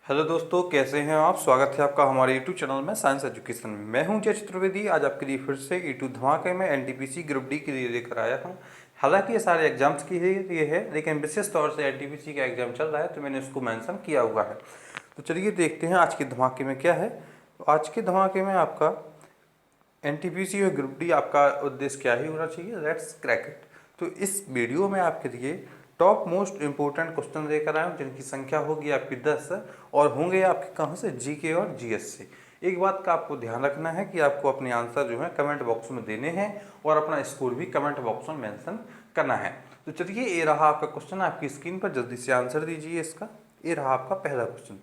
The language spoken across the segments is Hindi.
हेलो दोस्तों, कैसे हैं आप। स्वागत है आपका हमारे यूट्यूब चैनल में साइंस एजुकेशन में। मैं हूं जय चतुर्वेदी। आज आपके लिए फिर से यूट्यूब धमाके में एनटीपीसी ग्रुप डी के लिए लेकर आया हूं। हालांकि ये सारे एग्जाम्स के लिए है, लेकिन विशेष तौर से एनटीपीसी का एग्जाम चल रहा है तो मैंने उसको मेंशन किया हुआ है। तो चलिए देखते हैं आज के धमाके में क्या है। तो आज के धमाके में आपका एनटीपीसी और ग्रुप डी आपका उद्देश्य क्या ही होना चाहिए, लेट्स क्रैक इट। तो इस वीडियो में आपके लिए टॉप मोस्ट इंपोर्टेंट क्वेश्चन लेकर आया हूँ, जिनकी संख्या होगी आपकी 10 और होंगे आपके कहाँ से, जीके और जीएस से। एक बात का आपको ध्यान रखना है कि आपको अपने आंसर जो है कमेंट बॉक्स में देने हैं और अपना स्कोर भी कमेंट बॉक्स में मेंशन करना है। तो चलिए, ये रहा आपका क्वेश्चन आपकी स्क्रीन पर, जल्दी से आंसर दीजिए इसका। ये रहा आपका पहला क्वेश्चन।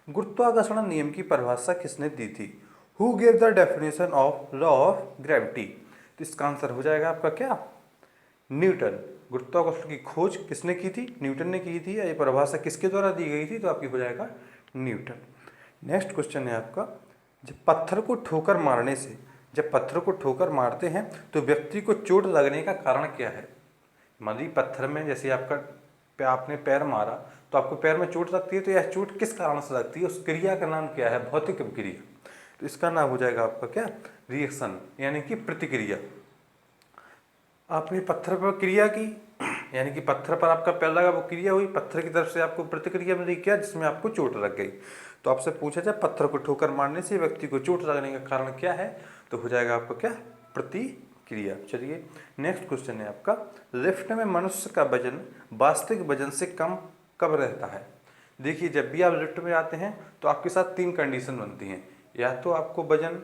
गुरुत्वाकर्षण नियम की परिभाषा किसने दी थी? Who gave the definition of law of gravity? तो इसका आंसर हो जाएगा आपका क्या, न्यूटन। गुरुत्वाकर्षण की खोज किसने की थी? न्यूटन ने की थी। ये परिभाषा किसके द्वारा दी गई थी? तो आपकी हो जाएगा न्यूटन। नेक्स्ट क्वेश्चन है आपका, जब पत्थर को ठोकर मारने से, जब पत्थर को ठोकर मारते हैं तो व्यक्ति को चोट लगने का कारण क्या है? मरी पत्थर में जैसे आपने पैर मारा तो आपको पैर में चोट लगती है, तो यह चोट किस कारण से लगती है? उस क्रिया का नाम क्या है? भौतिक क्रिया। तो इसका नाम हो जाएगा आपका क्या, रिएक्शन, यानी कि प्रतिक्रिया। आपने पत्थर पर क्रिया की, यानी कि पत्थर पर आपका पैर लगा, वो क्रिया हुई, पत्थर की तरफ से आपको प्रतिक्रिया मिली क्या, जिसमें आपको चोट लग गई। तो आपसे पूछा जाए पत्थर को ठोकर मारने से व्यक्ति को चोट लगने का कारण क्या है, तो हो जाएगा आपका क्या, प्रतिक्रिया। चलिए नेक्स्ट क्वेश्चन है आपका, लिफ्ट में मनुष्य का वजन वास्तविक वजन से कम कब रहता है? देखिए, जब भी आप लिफ्ट में आते हैं तो आपके साथ 3 कंडीशन बनती हैं। या तो आपको वजन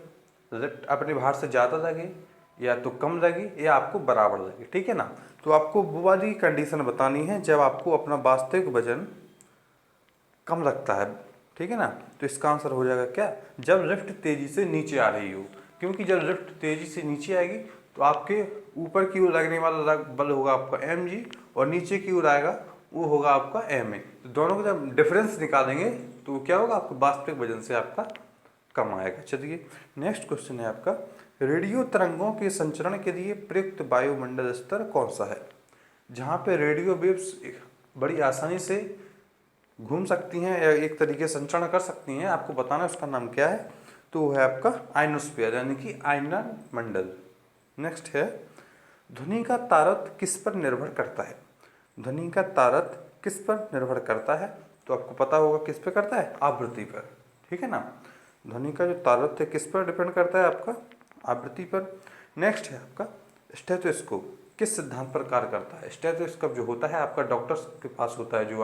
लिफ्ट अपने भार से ज़्यादा लगे, या तो कम लगे, या आपको बराबर लगे, ठीक है ना। तो आपको वो वाली कंडीशन बतानी है जब आपको अपना वास्तविक वजन कम लगता है, ठीक है ना। तो इसका आंसर हो जाएगा क्या, जब लिफ्ट तेजी से नीचे आ रही हो। क्योंकि जब लिफ्ट तेजी से नीचे आएगी तो आपके ऊपर की ओर लगने वाला बल होगा आपका mg, और नीचे की ओर आएगा वो होगा आपका ma। तो दोनों का जब डिफरेंस निकालेंगे तो क्या होगा, आपको वास्तविक वजन से आपका कम आएगा। चलिए नेक्स्ट क्वेश्चन है आपका, रेडियो तरंगों के संचरण के लिए प्रयुक्त वायुमंडल स्तर कौन सा है? जहाँ पे रेडियो वेव्स बड़ी आसानी से घूम सकती हैं या एक तरीके से संचरण कर सकती हैं, आपको बताना है उसका नाम क्या है। तो वो है आपका आयनोस्फीयर, यानी कि आयनन मंडल। नेक्स्ट है, ध्वनि का तारत किस पर निर्भर करता है? ध्वनि का तारत किस पर निर्भर करता है? तो आपको पता होगा किस पे करता है, आवृत्ति पर, ठीक है ना। ध्वनि का जो तारत है किस पर डिपेंड करता है, आपका आवृत्ति पर। नेक्स्ट है आपका, स्टेथोस्कोप किस सिद्धांत पर कार्य करता है? स्टेथोस्कोप जो होता है आपका डॉक्टर्स के पास होता है, जो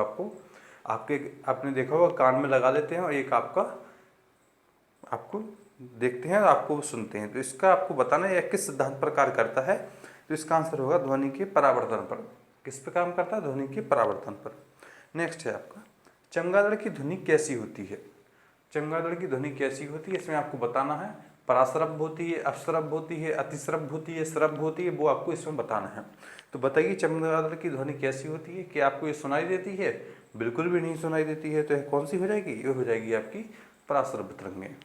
आपने देखा होगा कान में लगा लेते हैं और एक आपको देखते हैं और आपको सुनते हैं। तो इसका आपको बताना है यह किस सिद्धांत पर कार्य करता है। तो इसका आंसर होगा ध्वनि के परावर्तन पर। किस पर काम करता है? ध्वनि के परावर्तन पर। नेक्स्ट है आपका, चमगादड़ की ध्वनि कैसी होती है? चमगादड़ की ध्वनि कैसी होती है, इसमें आपको बताना है। पराश्रव्य होती है, अपश्रव्य होती है, अतिश्रव्य होती है, श्रव्य होती है, वो आपको इसमें बताना है। तो बताइए चमगादड़ की ध्वनि कैसी होती है? क्या आपको ये सुनाई देती है? बिल्कुल भी नहीं सुनाई देती है। तो यह कौन सी हो जाएगी? ये हो जाएगी आपकी पराश्रव्य तरंगें,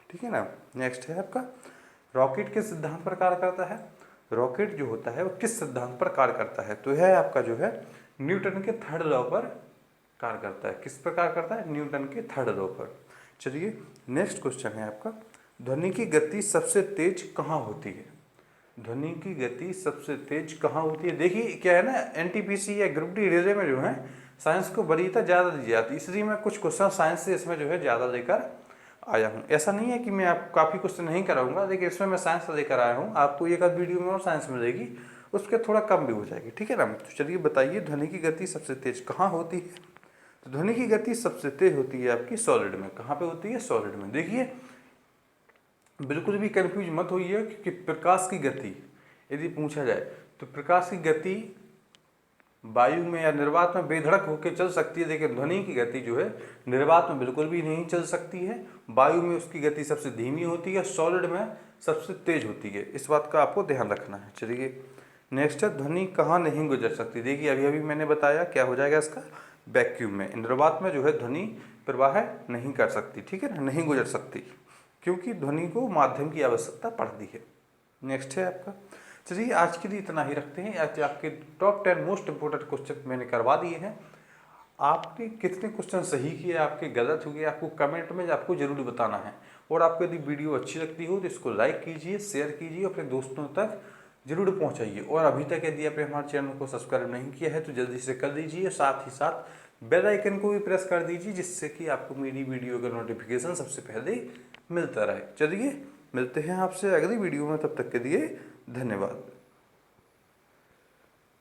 ठीक है ना। नेक्स्ट है आपका, रॉकेट किस सिद्धांत पर कार्य करता है? रॉकेट जो होता है वो किस सिद्धांत पर कार्य करता है? तो यह आपका जो है न्यूटन के थर्ड लॉ पर कार्य करता है। किस पर कार्य करता है? न्यूटन के थर्ड लॉ पर। चलिए नेक्स्ट क्वेश्चन है आपका, ध्वनि की गति सबसे तेज कहाँ होती है? ध्वनि की गति सबसे तेज कहाँ होती है? देखिए क्या है ना, एनटीपीसी या ग्रुप डी रेलवे में जो है साइंस को वरीयता ज़्यादा दी जाती है, इसलिए मैं कुछ क्वेश्चन साइंस से इसमें जो है ज़्यादा लेकर आया हूँ। ऐसा नहीं है कि मैं आप काफ़ी क्वेश्चन नहीं कराऊंगा, लेकिन इसमें मैं साइंस से लेकर आया हूँ। आपको एक आध वीडियो में और साइंस मिलेगी, उसके थोड़ा कम भी हो जाएगी, ठीक है ना। तो चलिए बताइए ध्वनि की गति सबसे तेज कहाँ होती है? तो ध्वनि की गति सबसे तेज होती है आपकी सॉलिड में। कहाँ पे होती है? सॉलिड में। देखिए बिल्कुल भी कंफ्यूज मत होइए कि प्रकाश की गति यदि पूछा जाए तो प्रकाश की गति वायु में या निर्वात में बेधड़क होकर चल सकती है, लेकिन ध्वनि की गति जो है निर्वात में बिल्कुल भी नहीं चल सकती है। वायु में उसकी गति सबसे धीमी होती है, सॉलिड में सबसे तेज होती है। इस बात का आपको ध्यान रखना है। चलिए नेक्स्ट है, ध्वनि कहाँ नहीं गुजर सकती? देखिए अभी अभी मैंने बताया, क्या हो जाएगा इसका, वैक्यूम में। निर्वात में जो है ध्वनि प्रवाह नहीं कर सकती, ठीक है ना, नहीं गुजर सकती, क्योंकि ध्वनि को माध्यम की आवश्यकता पड़ती है। नेक्स्ट है आपका, चलिए आज के लिए इतना ही रखते हैं। आज आपके टॉप 10 मोस्ट इंपोर्टेंट क्वेश्चन मैंने करवा दिए हैं। आपने कितने क्वेश्चन सही किए, आपके गलत हुए, आपको कमेंट में आपको जरूर बताना है। और आपको यदि वीडियो अच्छी लगती हो तो इसको लाइक कीजिए, शेयर कीजिए, अपने दोस्तों तक जरूर पहुंचाइए। और अभी तक यदि आपने हमारे चैनल को सब्सक्राइब नहीं किया है तो जल्दी से कर दीजिए, साथ ही साथ बेल आइकन को भी प्रेस कर दीजिए, जिससे कि आपको मेरी वीडियो का नोटिफिकेशन सबसे पहले मिलता रहे। चलिए मिलते हैं आपसे अगली वीडियो में, तब तक के लिए धन्यवाद।